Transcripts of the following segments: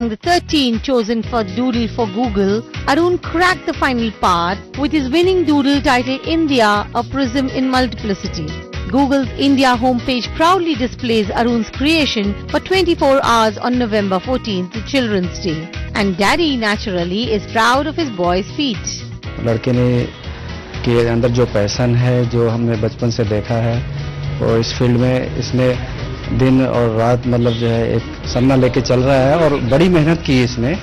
The 13 chosen for Doodle for Google, Arun cracked the final part with his winning doodle titled India, a Prism in Multiplicity. Google's India homepage proudly displays Arun's creation for 24 hours on November 14th, the Children's Day. And Daddy, naturally, is proud of his boy's feat. लड़के ने के अंदर जो passion है, जो हमने बचपन से देखा है, और इस फील्ड में इसने दिन और रात मतलब जो है एक सपना लेके चल रहा है और बड़ी मेहनत की इसने.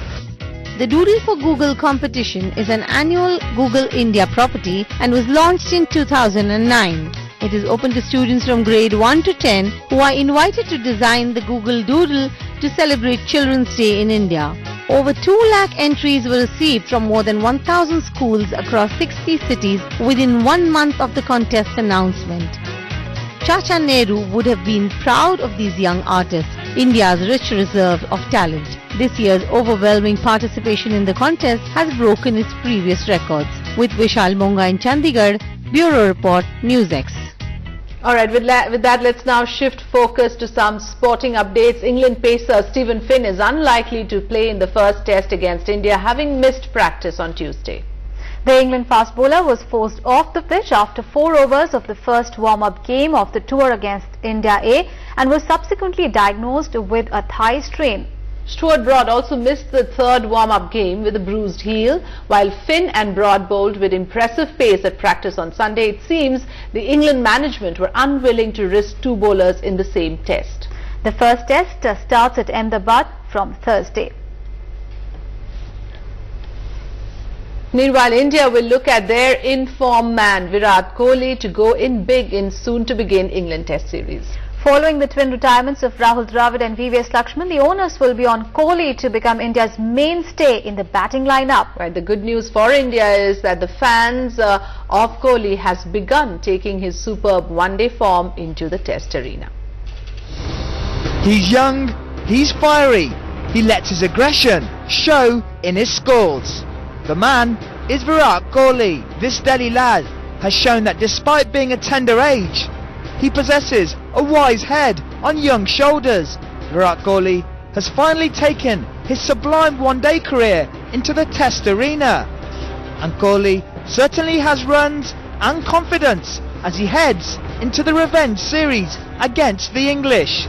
The Doodle for Google competition is an annual Google India property and was launched in 2009. It is open to students from grade 1 to 10 who are invited to design the Google Doodle to celebrate Children's Day in India. Over 2 lakh entries were received from more than 1,000 schools across 60 cities within 1 month of the contest announcement. Chacha Nehru would have been proud of these young artists, India's rich reserve of talent. This year's overwhelming participation in the contest has broken its previous records. With Vishal Monga in Chandigarh, Bureau Report, NewsX. Alright, with that, let's now shift focus to some sporting updates. England pacer Stephen Finn is unlikely to play in the first test against India, having missed practice on Tuesday. The England fast bowler was forced off the pitch after 4 overs of the first warm-up game of the tour against India A and was subsequently diagnosed with a thigh strain. Stuart Broad also missed the third warm-up game with a bruised heel. While Finn and Broad bowled with impressive pace at practice on Sunday, it seems the England management were unwilling to risk 2 bowlers in the same test. The first test starts at Ahmedabad from Thursday. Meanwhile, India will look at their in-form man Virat Kohli to go in big in soon-to-begin England Test series. Following the twin retirements of Rahul Dravid and VVS Lakshman, the onus will be on Kohli to become India's mainstay in the batting lineup. Right, the good news for India is that the fans of Kohli has begun taking his superb one-day form into the Test arena. He's young, he's fiery, he lets his aggression show in his scores. The man is Virat Kohli. This Delhi lad has shown that despite being a tender age, he possesses a wise head on young shoulders. Virat Kohli has finally taken his sublime one-day career into the Test arena. And Kohli certainly has runs and confidence as he heads into the revenge series against the English.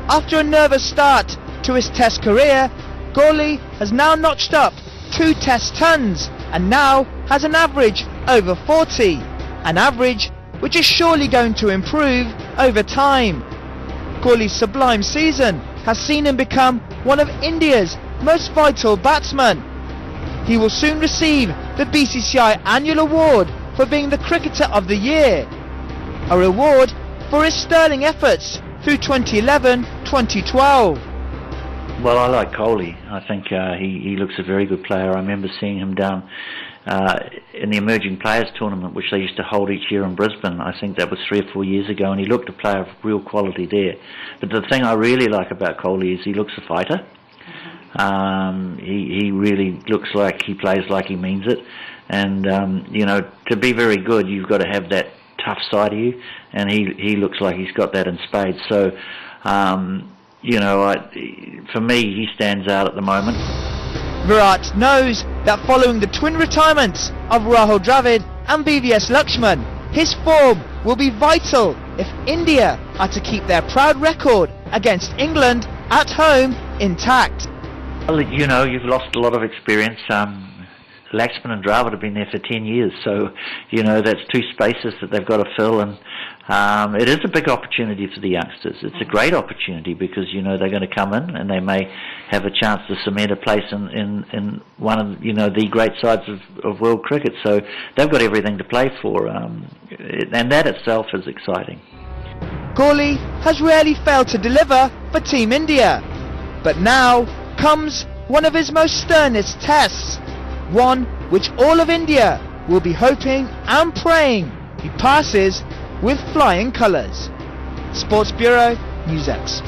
After a nervous start to his Test career, Kohli has now notched up 2 Test tons and now has an average over 40, an average which is surely going to improve over time. Kohli's sublime season has seen him become one of India's most vital batsmen. He will soon receive the BCCI annual award for being the Cricketer of the Year, a reward for his sterling efforts through 2011-2012. Well, I like Kohli. I think he looks a very good player. I remember seeing him down in the Emerging Players Tournament, which they used to hold each year in Brisbane. I think that was 3 or 4 years ago, and he looked a player of real quality there. But the thing I really like about Kohli is he looks a fighter. He really looks like he plays like he means it. And, you know, to be very good, you've got to have that tough side of you, and he looks like he's got that in spades. So, you know, for me, he stands out at the moment. Virat knows that following the twin retirements of Rahul Dravid and VVS Lakshman, his form will be vital if India are to keep their proud record against England at home intact. Well, you know, you've lost a lot of experience. Laxman and Dravid have been there for 10 years, so, you know, that's 2 spaces that they've got to fill, and it is a big opportunity for the youngsters. It's a great opportunity because, you know, they're going to come in and they may have a chance to cement a place in one of, you know, the great sides of world cricket, so they've got everything to play for, and that itself is exciting. Kohli has rarely failed to deliver for Team India, but now comes one of his most sternest tests, one which all of India will be hoping and praying he passes with flying colours. Sports Bureau, NewsX.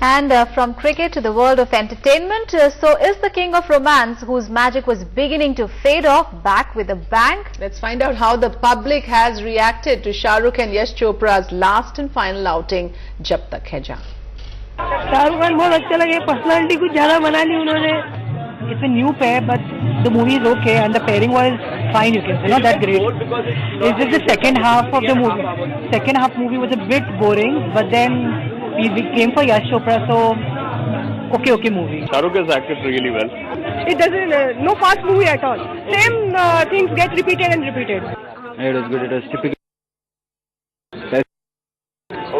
And from cricket to the world of entertainment, so is the king of romance, whose magic was beginning to fade off, back with a bang? Let's find out how the public has reacted to Shah Rukh and Yash Chopra's last and final outing, Jab Tak Hai Jaan. Shahrukh Khan बहुत अच्छा लगे, personality कुछ ज्यादा बना ली उन्होंने. It's a new pair, but the movie is okay and the pairing was fine. You can say not that great. It's just the second half of the movie. Second half movie was a bit boring, but then we came for Yash Chopra, so okay movie. Shahrukh has acted really well. It doesn't no fast movie at all. Same things get repeated and repeated. It was good. It was typical.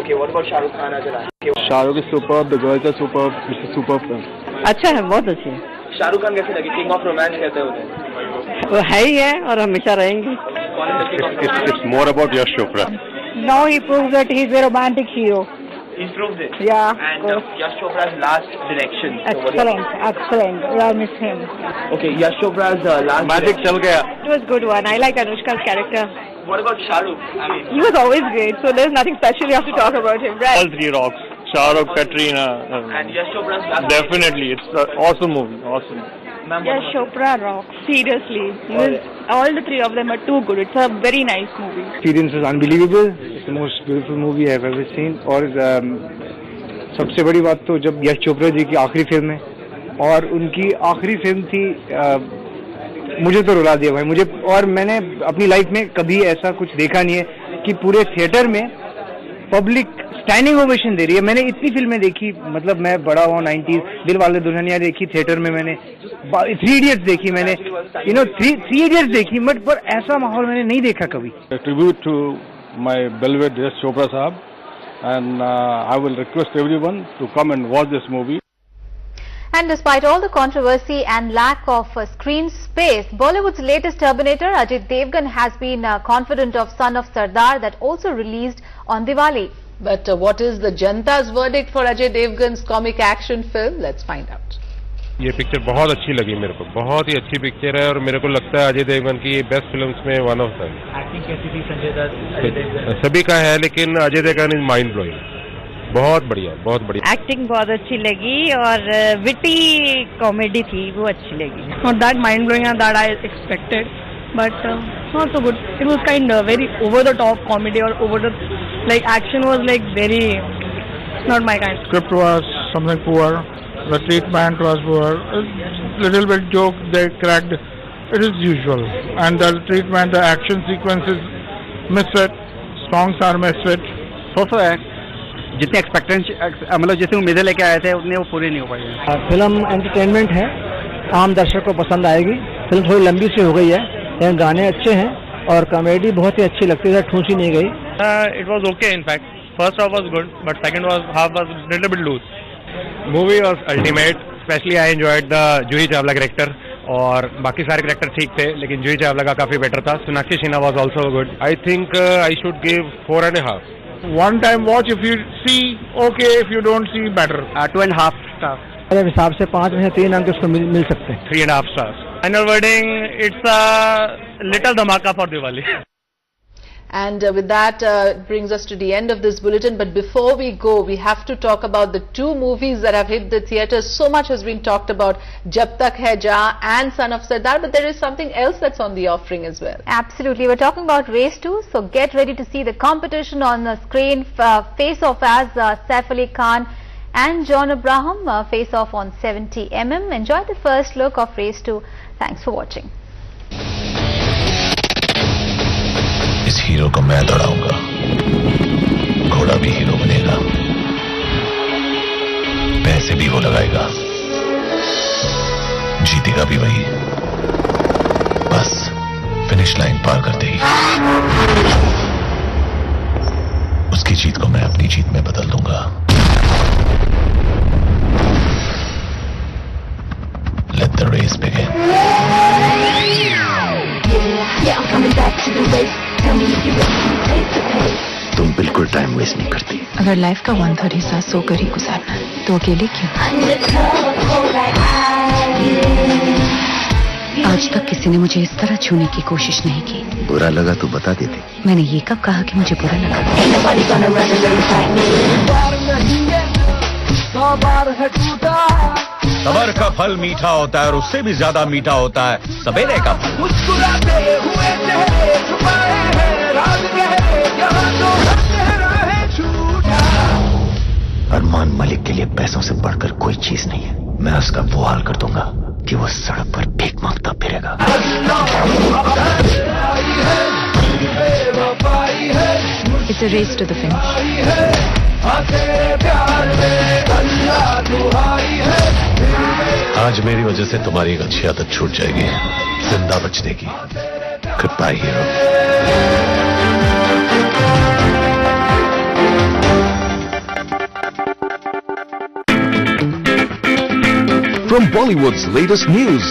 Okay, what about Shahrukh Khan as an actor? Shahrukh is superb. The girls are superb. It's a superb film. अच्छा है, बहुत अच्छी है. शाहरुख खान कैसे लगी? King of romance कहते होते हैं. वो है ही है और हमेशा रहेंगे. It's more about Yash Chopra. Now he proves that he is a romantic hero. He proved it. Yeah. And Yash Chopra's last direction. Excellent. We all miss him. Okay, Yash Chopra's last. Magic चल गया. It was good one. I like Anushka's character. What about Shahrukh? I mean, He was always great, so there's nothing special you have to talk about him, right? all three rocks. Shahrukh, Katrina. And Yash Chopra's last. Definitely, it's an awesome movie. Awesome. Yes, Chopra rocks. Seriously. All the three of them are too good. It's a very nice movie. Experience is unbelievable. It's the most beautiful movie I've ever seen. और सबसे बड़ी बात तो जब यश चोपड़ा जी की आखिरी film है और उनकी आखिरी फिल्म थी, मुझे तो रुला दिया भाई मुझे. और मैंने अपनी लाइफ में कभी ऐसा कुछ देखा नहीं है कि पूरे थिएटर में पब्लिक स्टैंडिंग ओवेशन दे रही है. मैंने इतनी फिल्में देखी, मतलब मैं बड़ा हुआ 90s, दिल वाले दुल्हनिया देखी थिएटर में, मैंने 3 इडियट्स देखी, मैंने 3 इडियट्स देखी, बट पर ऐसा माहौल मैंने नहीं देखा कभी. Tribute to my velvet Yash Chopra साहब, and I will request everyone to come and watch this movie. And despite all the controversy and lack of screen space, Bollywood's latest Terminator, Ajay Devgan, has been confident of Son of Sardar, that also released on Diwali. But what is the Janta's verdict for Ajay Devgan's comic action film? Let's find out. ये picture बहुत अच्छी लगी मेरे को, बहुत ही अच्छी picture है और मेरे को लगता है अजय देवगन की बेस्ट फिल्म्स में वन ऑफ है. एक्टिंग कैसी थी संजय दत्त? सभी का है, लेकिन Ajay Devgan is mind blowing. बहुत बढ़िया, बहुत बढ़िया. एक्टिंग बहुत अच्छी लगी और विटी कॉमेडी थी, वो अच्छी लगी. Not that mind blowing that I expected, but not so good. It was kind of very over the top comedy or over the action was very not my kind. Script was something poor. The treatment was poor. Little bit joke they cracked. It is usual. And the treatment, the action sequences miss it. Songs are miss it. So है जितने एक्सपेक्टेंस मतलब जैसे उम्मीदें लेके आए थे उतने वो पूरे नहीं हो पाए. फिल्म एंटरटेनमेंट है, आम दर्शक को पसंद आएगी. फिल्म थोड़ी लंबी सी हो गई है, लेकिन गाने अच्छे हैं और कॉमेडी बहुत ही अच्छी लगती है, ठूंसी नहीं गई. It was okay in fact. First half was good, but second half was a little bit loose. Movie was ultimate. Especially I enjoyed the Juhi Chawla character. और बाकी सारे कैरेक्टर ठीक थे, लेकिन जूही चावला का काफी बेटर था. Sonakshi Sinha was also good. I think I should give 4.5. One time watch, if you see okay, if you don't see better. 2.5 stars. मेरे हिसाब से 5 में से 3 अंक उसको मिल सकते हैं. 3.5 stars. Final wording, it's a little dhamaka for Diwali. And with that, it brings us to the end of this bulletin. But before we go, we have to talk about the 2 movies that have hit the theatres. So much has been talked about, Jab Tak Hai Jaan and Son of Sardar. But there is something else that's on the offering as well. Absolutely. We're talking about Race 2. So get ready to see the competition on the screen. Face off as Saif Ali Khan and John Abraham face off on 70mm. Enjoy the first look of Race 2. Thanks for watching. इस hero को मैं दौड़ाऊंगा, घोड़ा भी hero बनेगा, पैसे भी वो लगाएगा, जीतेगा भी वही. बस फिनिश लाइन पार करते ही उसकी जीत को मैं अपनी जीत में बदल दूंगा. Let the race begin. Yeah, I'm coming back to the race. तुम बिल्कुल टाइम वेस्ट नहीं करती. अगर लाइफ का 1/3 हिस्सा सोकर ही गुजारना है तो अकेले क्यों? आज तक किसी ने मुझे इस तरह छूने की कोशिश नहीं की. बुरा लगा तो बता देते. मैंने ये कब कहा कि मुझे बुरा लगा? सबर का फल मीठा होता है और उससे भी ज्यादा मीठा होता है सवेरे का फल. मुस्कुराते हुए चेहरे छुपाए हैं राज के, यहाँ तो अंधेरा है छूटा. अरमान मलिक के लिए पैसों से बढ़कर कोई चीज नहीं है। मैं उसका वो हाल कर दूंगा कि वो सड़क पर भीख मांगता फिरेगा। It's a race to the finish. आज मेरी वजह से तुम्हारी एक अच्छी आदत छूट जाएगी, जिंदा बचने की। Goodbye, hero. From Bollywood's latest news.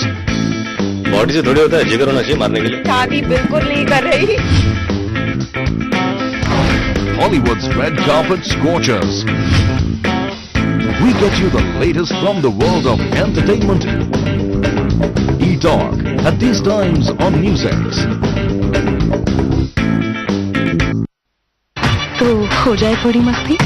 Body से थोड़ी होता है, जिगर होना चाहिए मारने के लिए। शादी बिल्कुल नहीं कर रही। Hollywood's red carpet scorchers. We get you the latest from the world of entertainment. E-Talk at these times on NewsX. तो हो जाए थोड़ी मस्ती।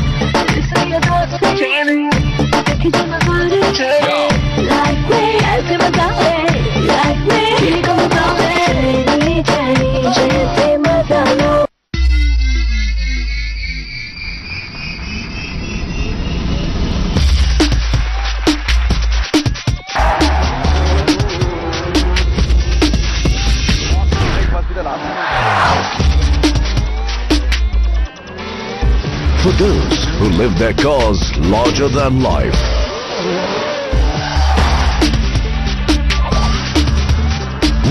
For those who live their cause larger than life.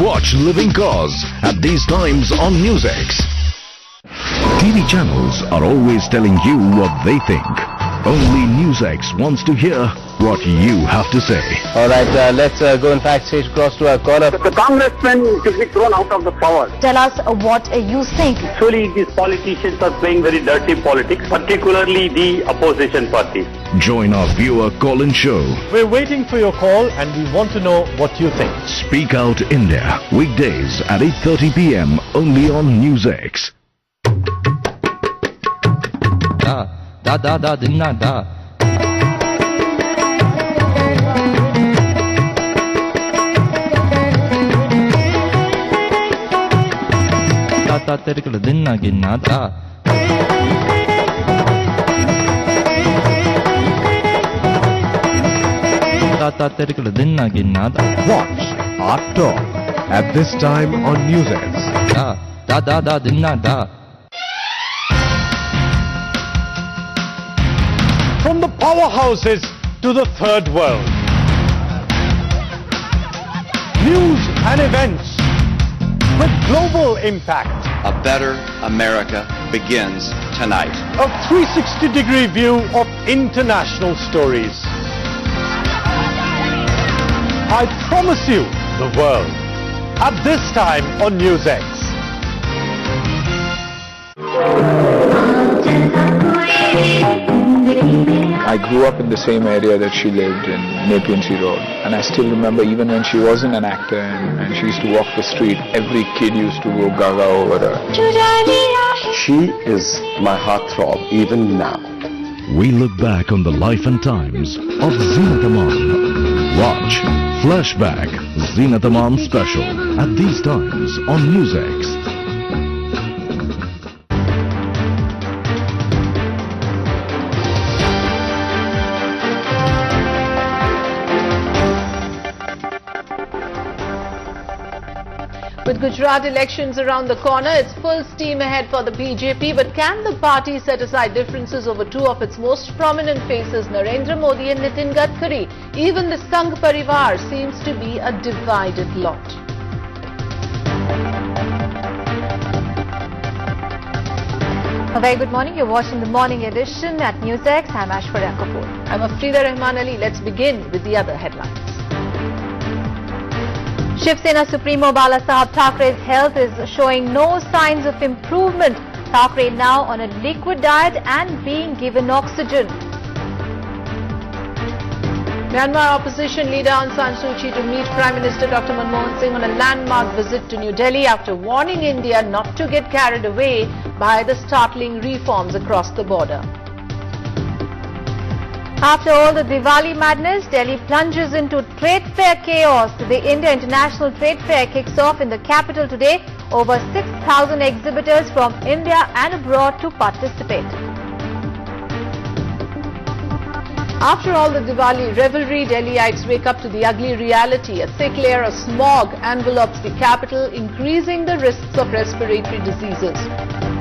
Watch Living Cause at these times on NewsX. TV channels are always telling you what they think. Only NewsX wants to hear what you have to say. Alright, let's go in fact straight across to our caller. The congressman should be thrown out of the power. Tell us what you think. Actually, these politicians are playing very dirty politics, particularly the opposition party. Join our viewer call-in show. We're waiting for your call and we want to know what you think. Speak Out India, weekdays at 8:30 p.m. only on NewsX. Da da da dinna da. Da da terikla dinna ginna da. Da da terikla dinna ginna da. Watch Art Talk at this time on NewsX. Da da da dinna da. From the powerhouses to the third world. News and events with global impact. A better America begins tonight. A 360-degree view of international stories. I promise you the world at this time on NewsX. I grew up in the same area that she lived in, Nepean Sea Road, and I still remember even when she wasn't an actor and she used to walk the street, every kid used to go gaga over her. She is my heartthrob even now. We look back on the life and times of Zeenat Aman. Watch Flashback Zeenat Aman Special at these times on NewsX. With Gujarat elections around the corner, it's full steam ahead for the BJP. But can the party set aside differences over two of its most prominent faces, Narendra Modi and Nitin Gadkari? Even the Sangh Parivar seems to be a divided lot. A very good morning. You're watching the morning edition at NewsX. I'm Ashwarya Kapoor. I'm Afrida Rahman Ali. Let's begin with the other headlines. Shiv Sena Supremo Bala Sahab Thakere's health is showing no signs of improvement. Thakere now on a liquid diet and being given oxygen. Myanmar opposition leader Aung San Suu Kyi to meet Prime Minister Dr. Manmohan Singh on a landmark visit to New Delhi after warning India not to get carried away by the startling reforms across the border. After all the Diwali madness, Delhi plunges into trade fair chaos. The India International Trade Fair kicks off in the capital today. Over 6,000 exhibitors from India and abroad to participate. After all the Diwali revelry, Delhiites wake up to the ugly reality. A thick layer of smog envelopes the capital, increasing the risks of respiratory diseases.